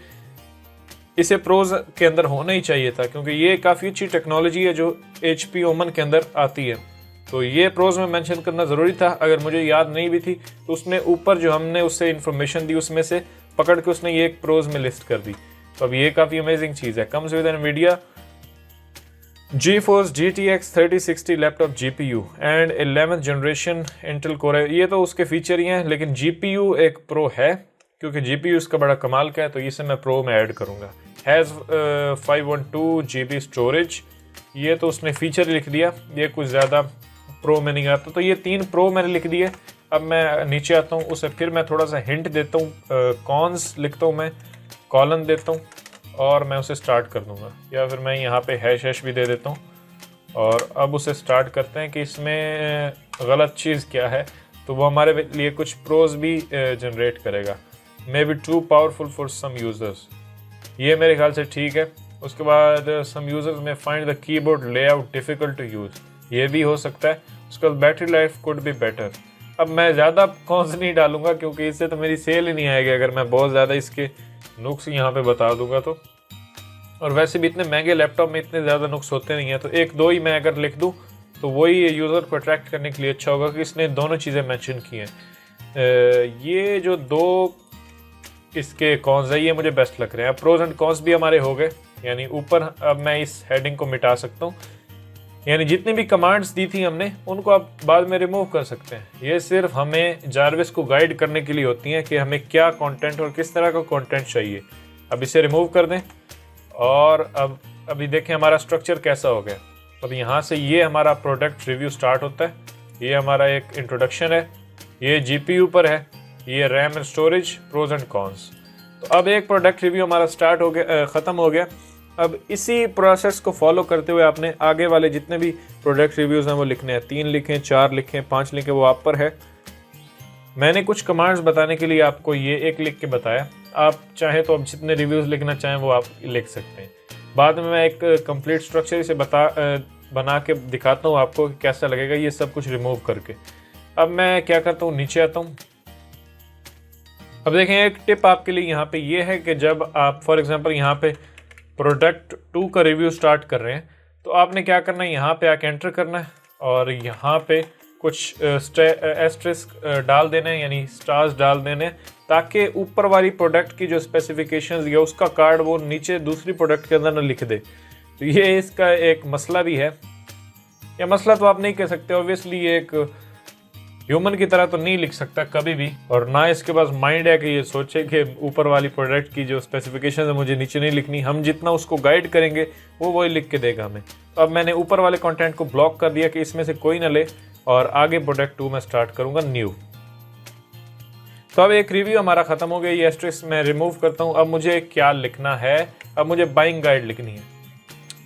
इसे प्रोज के अंदर होना ही चाहिए था, क्योंकि ये काफ़ी अच्छी टेक्नोलॉजी है जो HP ओमन के अंदर आती है। तो ये प्रोज में मेंशन करना ज़रूरी था, अगर मुझे याद नहीं भी थी तो उसने ऊपर जो हमने उससे इन्फॉर्मेशन दी उसमें से पकड़ के उसने ये एक प्रोज में लिस्ट कर दी। तो अब ये काफ़ी अमेजिंग चीज़ है। Comes with NVIDIA GeForce GTX 3060 laptop GPU and 11th generation Intel core है। ये तो उसके फीचर ही हैं, लेकिन GPU एक प्रो है क्योंकि GPU इसका बड़ा कमाल का है, तो इसे मैं प्रो में ऐड करूँगा। हैज़ 512 GB स्टोरेज, ये तो उसने फीचर लिख दिया, ये कुछ ज़्यादा प्रो में नहीं आता, तो ये 3 प्रो मैंने लिख दिए। अब मैं नीचे आता हूँ, उसे फिर मैं थोड़ा सा हिंट देता हूँ, कॉन्स लिखता हूँ, मैं कॉलन देता हूँ और मैं उसे स्टार्ट कर दूँगा, या फिर मैं यहाँ पे हैश भी दे देता हूँ। और अब उसे स्टार्ट करते हैं कि इसमें गलत चीज़ क्या है, तो वो हमारे लिए कुछ प्रोज भी जनरेट करेगा। May be too powerful for some users, ये मेरे ख्याल से ठीक है। उसके बाद some users may find the keyboard layout difficult to use, ये भी हो सकता है। उसके बाद battery life could be better. अब मैं ज़्यादा कॉन्स नहीं डालूंगा क्योंकि इससे तो मेरी सेल ही नहीं आएगी अगर मैं बहुत ज़्यादा इसके नुक्स यहाँ पे बता दूंगा तो। और वैसे भी इतने महंगे लैपटॉप में इतने ज़्यादा नुक्स होते नहीं हैं, तो एक दो ही मैं अगर लिख दूँ तो वही यूज़र को अट्रैक्ट करने के लिए अच्छा होगा कि इसने दोनों चीज़ें मेंशन की हैं। ये जो दो इसके कॉन्स है ये मुझे बेस्ट लग रहे हैं। अब प्रोज एंड कॉन्स भी हमारे हो गए, यानी ऊपर अब मैं इस हेडिंग को मिटा सकता हूँ, यानी जितनी भी कमांड्स दी थी हमने उनको आप बाद में रिमूव कर सकते हैं। ये सिर्फ हमें जारविस को गाइड करने के लिए होती हैं कि हमें क्या कंटेंट और किस तरह का कंटेंट चाहिए। अब इसे रिमूव कर दें और अब अभी देखें हमारा स्ट्रक्चर कैसा हो गया। अब यहाँ से ये हमारा प्रोडक्ट रिव्यू स्टार्ट होता है, ये हमारा एक इंट्रोडक्शन है, ये जीपीयू पर है, ये RAM and storage, pros and cons. तो अब एक प्रोडक्ट रिव्यू हमारा स्टार्ट हो गया, ख़त्म हो गया। अब इसी प्रोसेस को फॉलो करते हुए आपने आगे वाले जितने भी प्रोडक्ट रिव्यूज़ हैं वो लिखने हैं, 3 लिखें, 4 लिखें, 5 लिखें, वो आप पर है। मैंने कुछ कमांड्स बताने के लिए आपको ये एक लिख के बताया, आप चाहे तो अब जितने रिव्यूज़ लिखना चाहें वो आप लिख सकते हैं। बाद में मैं एक कंप्लीट स्ट्रक्चर इसे बना के दिखाता हूँ आपको कैसा लगेगा ये सब कुछ रिमूव करके। अब मैं क्या करता हूँ, नीचे आता हूँ। अब देखें एक टिप आपके लिए यहाँ पे ये है कि जब आप फॉर एग्जांपल यहाँ पे प्रोडक्ट 2 का रिव्यू स्टार्ट कर रहे हैं तो आपने क्या करना है, यहाँ पे आके एंटर करना है और यहाँ पे कुछ एस्ट्रिस्क डाल देना है, यानी स्टार्स डाल देने हैं, ताकि ऊपर वाली प्रोडक्ट की जो स्पेसिफिकेशंस या उसका कार्ड वो नीचे दूसरी प्रोडक्ट के अंदर ना लिख दे। तो ये इसका एक मसला भी है, या मसला तो आप नहीं कह सकते, ऑब्वियसली ये एक ह्यूमन की तरह तो नहीं लिख सकता कभी भी, और ना इसके पास माइंड है कि ये सोचे कि ऊपर वाली प्रोडक्ट की जो स्पेसिफिकेशन है मुझे नीचे नहीं लिखनी। हम जितना उसको गाइड करेंगे वो वही लिख के देगा हमें। तो अब मैंने ऊपर वाले कंटेंट को ब्लॉक कर दिया कि इसमें से कोई ना ले, और आगे प्रोडक्ट 2 में स्टार्ट करूंगा न्यू। तो अब एक रिव्यू हमारा खत्म हो गया, ये एस्ट्रिक्स मैं रिमूव करता हूँ। अब मुझे क्या लिखना है, अब मुझे बाइंग गाइड लिखनी है।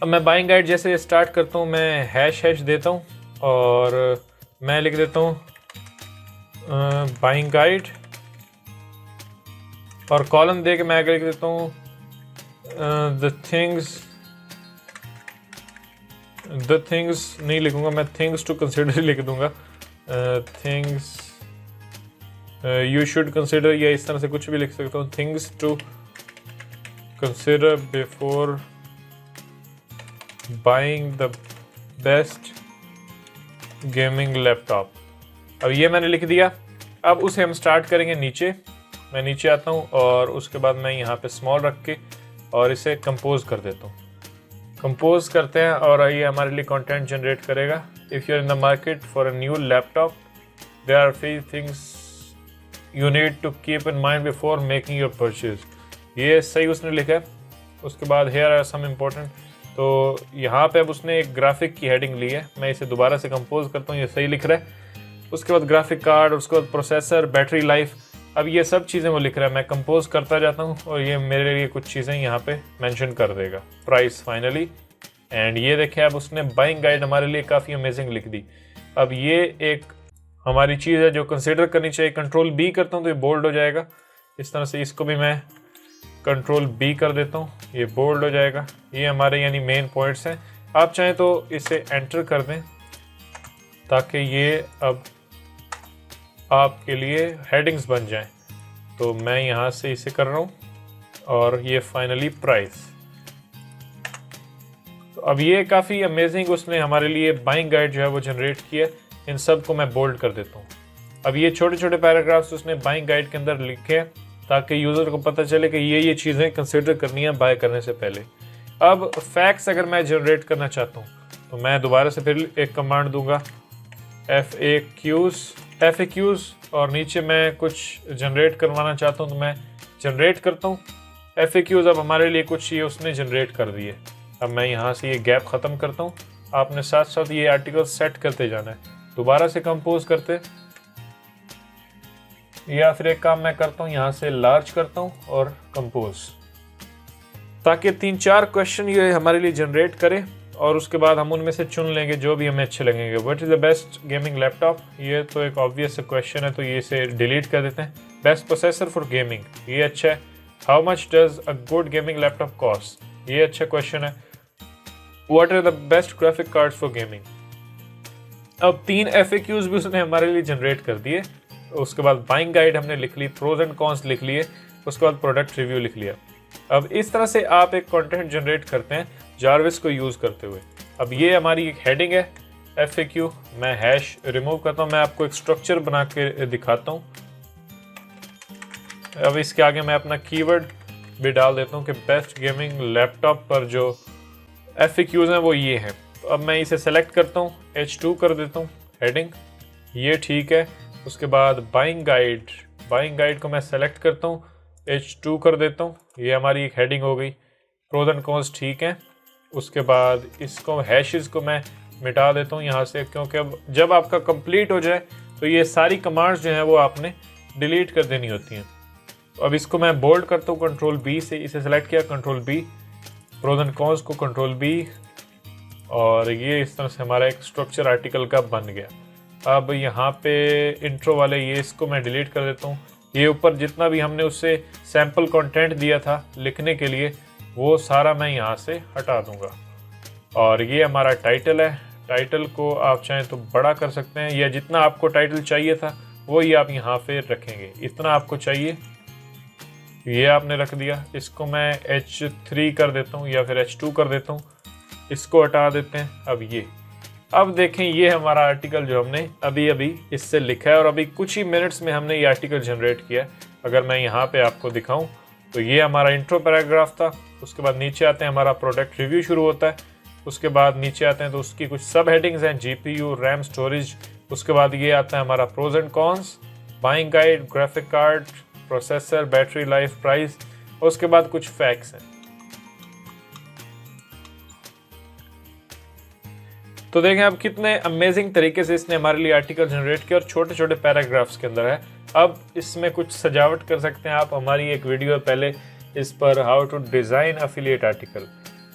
अब मैं बाइंग गाइड जैसे स्टार्ट करता हूँ, मैं हैश देता हूँ और मैं लिख देता हूँ बाइंग गाइड, और कॉलम दे के मैं आगे लिख देता हूँ द थिंग्स नहीं लिखूंगा मैं, थिंग्स टू कंसिडर लिख दूंगा, थिंग्स यू शुड कंसिडर, या इस तरह से कुछ भी लिख सकता हूँ, things to consider before buying the best gaming laptop. अब ये मैंने लिख दिया। अब उसे हम स्टार्ट करेंगे नीचे। मैं नीचे आता हूँ और उसके बाद मैं यहाँ पे स्मॉल रख के और इसे कंपोज कर देता हूँ। कंपोज करते हैं और ये हमारे लिए कंटेंट जनरेट करेगा। If you are in the market for a new laptop there are few things you need to keep in mind before making your purchase. ये सही उसने लिखा है। उसके बाद हेयर आर सम इम्पोर्टेंट, तो यहाँ पे अब उसने एक ग्राफिक की हेडिंग ली है। मैं इसे दोबारा से कंपोज करता हूँ, ये सही लिख रहा है। उसके बाद ग्राफिक कार्ड, उसके बाद प्रोसेसर, बैटरी लाइफ, अब ये सब चीज़ें वो लिख रहा है। मैं कंपोज करता जाता हूँ और ये मेरे लिए कुछ चीज़ें यहाँ पे मेंशन कर देगा। प्राइस फाइनली, एंड ये देखें अब उसने बाइंग गाइड हमारे लिए काफ़ी अमेजिंग लिख दी। अब ये एक हमारी चीज़ है जो कंसिडर करनी चाहिए। कंट्रोल बी करता हूँ तो ये बोल्ड हो जाएगा। इस तरह से इसको भी मैं कंट्रोल बी कर देता हूँ, ये बोल्ड हो जाएगा। ये हमारे यानी मेन पॉइंट्स हैं। आप चाहें तो इसे एंटर कर दें ताकि ये अब आपके लिए हेडिंग्स बन जाएं। तो मैं यहाँ से इसे कर रहा हूँ और ये फाइनली प्राइस। तो अब ये काफ़ी अमेजिंग उसने हमारे लिए बाइंग गाइड जो है वो जनरेट किया। इन सब को मैं बोल्ड कर देता हूँ। अब ये छोटे छोटे पैराग्राफ्स उसने बाइंग गाइड के अंदर लिखे हैं ताकि यूज़र को पता चले कि ये चीज़ें कंसिडर करनी है बाय करने से पहले। अब फैक्ट्स अगर मैं जनरेट करना चाहता हूँ तो मैं दोबारा से फिर एक कमांड दूंगा FAQs, और नीचे मैं कुछ जनरेट करवाना चाहता हूँ तो मैं जनरेट करता हूँ FAQs। अब हमारे लिए कुछ ये उसने जनरेट कर दिए। अब मैं यहाँ से ये गैप ख़त्म करता हूँ। आपने साथ साथ ये आर्टिकल सेट करते जाना है, दोबारा से कंपोज करते, या फिर एक काम मैं करता हूँ यहाँ से लार्ज करता हूँ और कंपोज, ताकि 3-4 क्वेश्चन ये हमारे लिए जनरेट करे और उसके बाद हम उनमें से चुन लेंगे जो भी हमें अच्छे लगेंगे। What is the best gaming laptop, ये तो एक ऑब्वियस क्वेश्चन है तो ये इसे डिलीट कर देते हैं। बेस्ट प्रोसेसर फॉर गेमिंग, ये अच्छा है। How much does a good gaming laptop cost, ये अच्छा क्वेश्चन है। What are the best graphic cards for gaming. अब 3 FAQs भी उसने हमारे लिए जनरेट कर दिए। उसके बाद बाइंग गाइड हमने लिख ली, प्रोज एंड कॉन्स लिख लिए, उसके बाद प्रोडक्ट रिव्यू लिख लिया। अब इस तरह से आप एक कंटेंट जनरेट करते हैं जारविस को यूज़ करते हुए। अब ये हमारी एक हेडिंग है FAQ। मैं हैश रिमूव करता हूँ, मैं आपको एक स्ट्रक्चर बना के दिखाता हूँ। अब इसके आगे मैं अपना कीवर्ड भी डाल देता हूँ कि बेस्ट गेमिंग लैपटॉप पर जो FAQs हैं वो ये हैं। तो अब मैं इसे सेलेक्ट करता हूँ, H2 कर देता हूँ हेडिंग, ये ठीक है। उसके बाद बाइंग गाइड को मैं सेलेक्ट करता हूँ, H2 कर देता हूँ, ये हमारी एक हेडिंग हो गई। प्रोज एंड कॉन्स ठीक है। उसके बाद इसको हैशेस को मैं मिटा देता हूँ यहाँ से, क्योंकि अब जब आपका कंप्लीट हो जाए तो ये सारी कमांड्स जो हैं वो आपने डिलीट कर देनी होती हैं। अब इसको मैं बोल्ड करता हूँ कंट्रोल B से, इसे सेलेक्ट किया control B, pros and cons को कंट्रोल B, और ये इस तरह से हमारा एक स्ट्रक्चर आर्टिकल का बन गया। अब यहाँ पे इंट्रो वाले ये इसको मैं डिलीट कर देता हूँ। ये ऊपर जितना भी हमने उससे सैम्पल कंटेंट दिया था लिखने के लिए वो सारा मैं यहाँ से हटा दूँगा। और ये हमारा टाइटल है। टाइटल को आप चाहें तो बड़ा कर सकते हैं, या जितना आपको टाइटल चाहिए था वो ही आप यहाँ पे रखेंगे। इतना आपको चाहिए ये आपने रख दिया। इसको मैं H3 कर देता हूँ या फिर H2 कर देता हूँ, इसको हटा देते हैं। अब देखें ये हमारा आर्टिकल जो हमने अभी इससे लिखा है और अभी कुछ ही मिनट्स में हमने ये आर्टिकल जनरेट किया। अगर मैं यहाँ पे आपको दिखाऊं तो ये हमारा इंट्रो पैराग्राफ था। उसके बाद नीचे आते हैं हमारा प्रोडक्ट रिव्यू शुरू होता है। उसके बाद नीचे आते हैं तो उसकी कुछ सब हेडिंग्स हैं, GPU, रैम, स्टोरेज। उसके बाद ये आता है हमारा pros and cons, buying guide, graphic card, processor, battery life, price. उसके बाद कुछ फैक्ट्स हैं। तो देखें अब कितने अमेजिंग तरीके से इसने हमारे लिए आर्टिकल जनरेट किया और छोटे छोटे पैराग्राफ्स के अंदर है। अब इसमें कुछ सजावट कर सकते हैं आप। हमारी एक वीडियो है पहले इस पर, how to design affiliate article,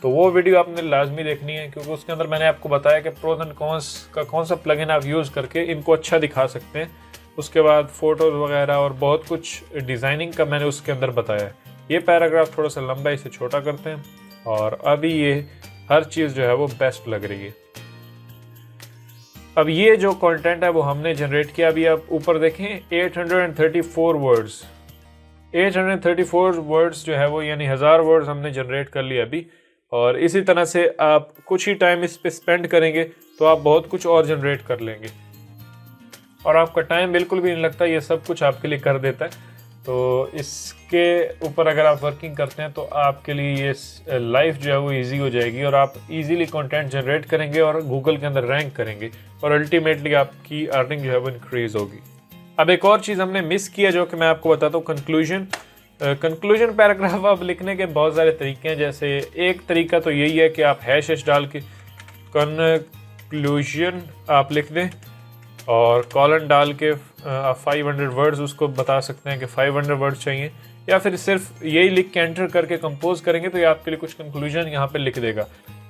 तो वो वीडियो आपने लाजमी देखनी है, क्योंकि उसके अंदर मैंने आपको बताया कि प्रोज एंड कॉन्स का कौन सा प्लगइन आप यूज़ करके इनको अच्छा दिखा सकते हैं। उसके बाद फ़ोटोज़ वगैरह और बहुत कुछ डिज़ाइनिंग का मैंने उसके अंदर बताया। ये पैराग्राफ थोड़ा सा लंबा, इसे छोटा करते हैं। और अभी ये हर चीज़ जो है वो बेस्ट लग रही है। अब ये जो कंटेंट है वो हमने जनरेट किया। अभी आप ऊपर देखें 834 वर्ड्स, 834 वर्ड्स जो है वो यानी 1000 वर्ड्स हमने जनरेट कर लिए अभी। और इसी तरह से आप कुछ ही टाइम इस पे स्पेंड करेंगे तो आप बहुत कुछ और जनरेट कर लेंगे और आपका टाइम बिल्कुल भी नहीं लगता, ये सब कुछ आपके लिए कर देता है। तो इसके ऊपर अगर आप वर्किंग करते हैं तो आपके लिए ये लाइफ जो है वो इजी हो जाएगी और आप इजीली कंटेंट जनरेट करेंगे और गूगल के अंदर रैंक करेंगे और अल्टीमेटली आपकी अर्निंग जो है वो इंक्रीज होगी। अब एक और चीज़ हमने मिस किया जो कि मैं आपको बताता हूँ, कंक्लूजन पैराग्राफ आप लिखने के बहुत सारे तरीके हैं। जैसे एक तरीका तो यही है कि आप हैश डाल के कंक्लूजन आप लिख दें और कॉलन डाल के आप 500 वर्ड्स उसको बता सकते हैं कि 500 वर्ड्स चाहिए, या फिर सिर्फ यही लिख के एंटर करके कंपोज करेंगे तो ये आपके लिए कुछ कंक्लूजन यहाँ पे लिख देगा।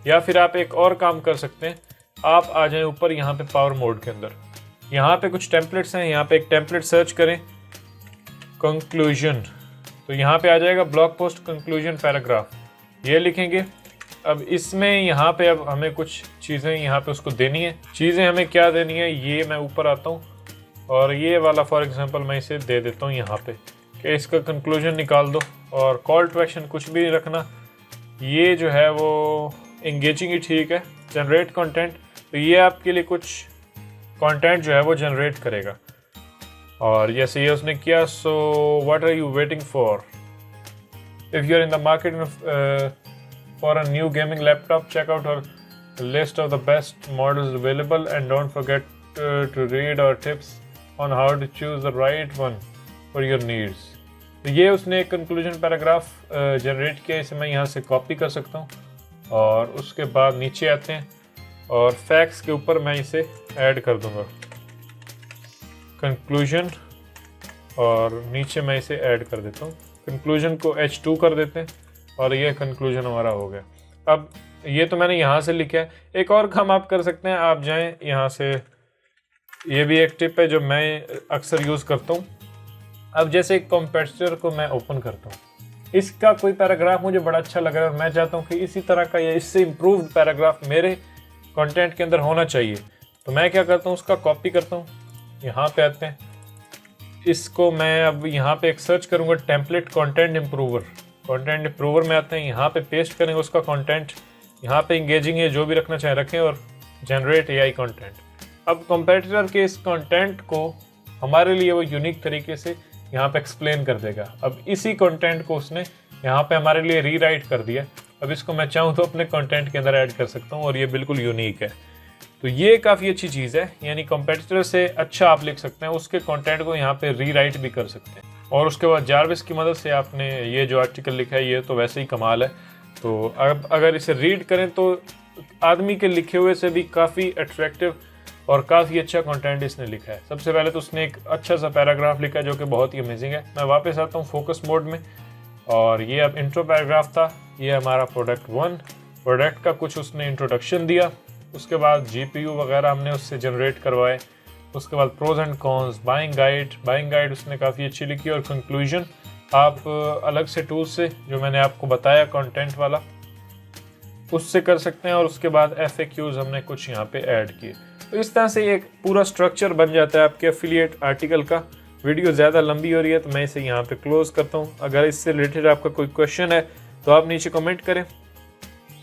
या फिर आप एक और काम कर सकते हैं, आप आ जाएं ऊपर यहाँ पे पावर मोड के अंदर, यहाँ पे कुछ टेम्पलेट्स हैं, यहाँ पे एक टेम्पलेट सर्च करें कंक्लूजन, तो यहाँ पे आ जाएगा ब्लॉग पोस्ट कंक्लूजन पैराग्राफ, ये लिखेंगे। अब इसमें यहाँ पे अब हमें कुछ चीज़ें यहाँ पे उसको देनी है। चीज़ें हमें क्या देनी है, ये मैं ऊपर आता हूँ और ये वाला फॉर एग्जांपल मैं इसे दे देता हूँ यहाँ पे कि इसका कंक्लूजन निकाल दो और कॉल टू एक्शन कुछ भी नहीं रखना। ये जो है वो एंगेजिंग ही ठीक है। जनरेट कंटेंट, तो ये आपके लिए कुछ कंटेंट जो है वो जनरेट करेगा। और जैसे ये उसने किया, so what are you waiting for, if you are in the market for a new gaming laptop, check out our list of the best models available and don't forget to read our tips on how to choose the right one for your needs। तो ये उसने एक कंक्लूजन पैराग्राफ जनरेट किया, इसे मैं यहाँ से कॉपी कर सकता हूँ और उसके बाद नीचे आते हैं और फैक्ट्स के ऊपर मैं इसे ऐड कर दूँगा कंक्लूजन और नीचे मैं इसे ऐड कर देता हूँ। कंक्लूजन को H2 कर देते हैं और ये कंक्लूजन हमारा हो गया। अब ये तो मैंने यहाँ से लिखा है। एक और काम आप कर सकते हैं, आप जाएं यहाँ से, ये भी एक टिप है जो मैं अक्सर यूज़ करता हूँ। अब जैसे एक कंपेटिटर को मैं ओपन करता हूँ, इसका कोई पैराग्राफ मुझे बड़ा अच्छा लग रहा है और मैं चाहता हूँ कि इसी तरह का या इससे इम्प्रूव्ड पैराग्राफ मेरे कंटेंट के अंदर होना चाहिए। तो मैं क्या करता हूँ, उसका कॉपी करता हूँ, यहाँ पे आते हैं, इसको मैं अब यहाँ पे एक सर्च करूँगा टेम्पलेट कंटेंट इम्प्रूवर में आते हैं, यहाँ पे पेस्ट करेंगे उसका कंटेंट, यहाँ पे इंगेजिंग है, जो भी रखना चाहें रखें और जनरेट एआई कंटेंट। अब कंपेटिटर के इस कंटेंट को हमारे लिए वो यूनिक तरीके से यहाँ पे एक्सप्लेन कर देगा। अब इसी कंटेंट को उसने यहाँ पे हमारे लिए रीराइट कर दिया। अब इसको मैं चाहूँ तो अपने कंटेंट के अंदर ऐड कर सकता हूँ और ये बिल्कुल यूनिक है। तो ये काफ़ी अच्छी चीज़ है, यानी कंपेटिटर से अच्छा आप लिख सकते हैं, उसके कंटेंट को यहाँ पे रीराइट भी कर सकते हैं। और उसके बाद जारविस की मदद से आपने ये जो आर्टिकल लिखा है ये तो वैसे ही कमाल है। तो अब अगर इसे रीड करें तो आदमी के लिखे हुए से भी काफ़ी अट्रैक्टिव और काफ़ी अच्छा कंटेंट इसने लिखा है। सबसे पहले तो उसने एक अच्छा सा पैराग्राफ लिखा जो कि बहुत ही अमेजिंग है। मैं वापस आता हूँ फोकस मोड में और ये अब इंट्रो पैराग्राफ था। ये हमारा प्रोडक्ट 1, प्रोडक्ट का कुछ उसने इंट्रोडक्शन दिया, उसके बाद जीपीयू वगैरह हमने उससे जनरेट करवाए, उसके बाद pros and cons, buying guide उसने काफ़ी अच्छी लिखी और कंक्लूजन आप अलग से टूल से जो मैंने आपको बताया कंटेंट वाला उससे कर सकते हैं। और उसके बाद FAQs हमने कुछ यहाँ पे ऐड किए। तो इस तरह से एक पूरा स्ट्रक्चर बन जाता है आपके एफिलिएट आर्टिकल का। वीडियो ज़्यादा लंबी हो रही है तो मैं इसे यहाँ पे क्लोज करता हूँ। अगर इससे रिलेटेड आपका कोई क्वेश्चन है तो आप नीचे कमेंट करें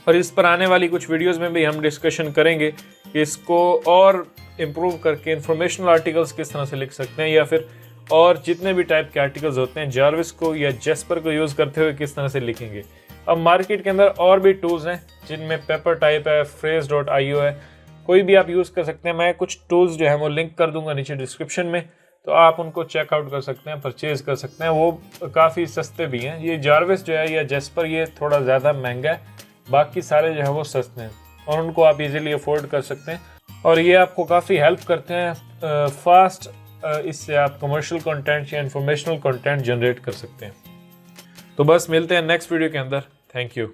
और इस पर आने वाली कुछ वीडियोस में भी हम डिस्कशन करेंगे कि इसको और इम्प्रूव करके इंफॉर्मेशनल आर्टिकल्स किस तरह से लिख सकते हैं, या फिर और जितने भी टाइप के आर्टिकल्स होते हैं जारविस को या जेस्पर को यूज़ करते हुए किस तरह से लिखेंगे। अब मार्केट के अंदर और भी टूल्स हैं जिनमें पेपर टाइप है, phrase.io है, कोई भी आप यूज़ कर सकते हैं। मैं कुछ टूल्स जो है वो लिंक कर दूंगा नीचे डिस्क्रिप्शन में, तो आप उनको चेकआउट कर सकते हैं, परचेज कर सकते हैं। वो काफ़ी सस्ते भी हैं। ये जारविस जो है या जेस्पर ये थोड़ा ज़्यादा महंगा है, बाकी सारे जो है वो सस्ते हैं और उनको आप इजीली अफोर्ड कर सकते हैं और ये आपको काफ़ी हेल्प करते हैं फास्ट। इससे आप कमर्शियल कंटेंट या इंफॉर्मेशनल कंटेंट जनरेट कर सकते हैं। तो बस मिलते हैं नेक्स्ट वीडियो के अंदर। Thank you.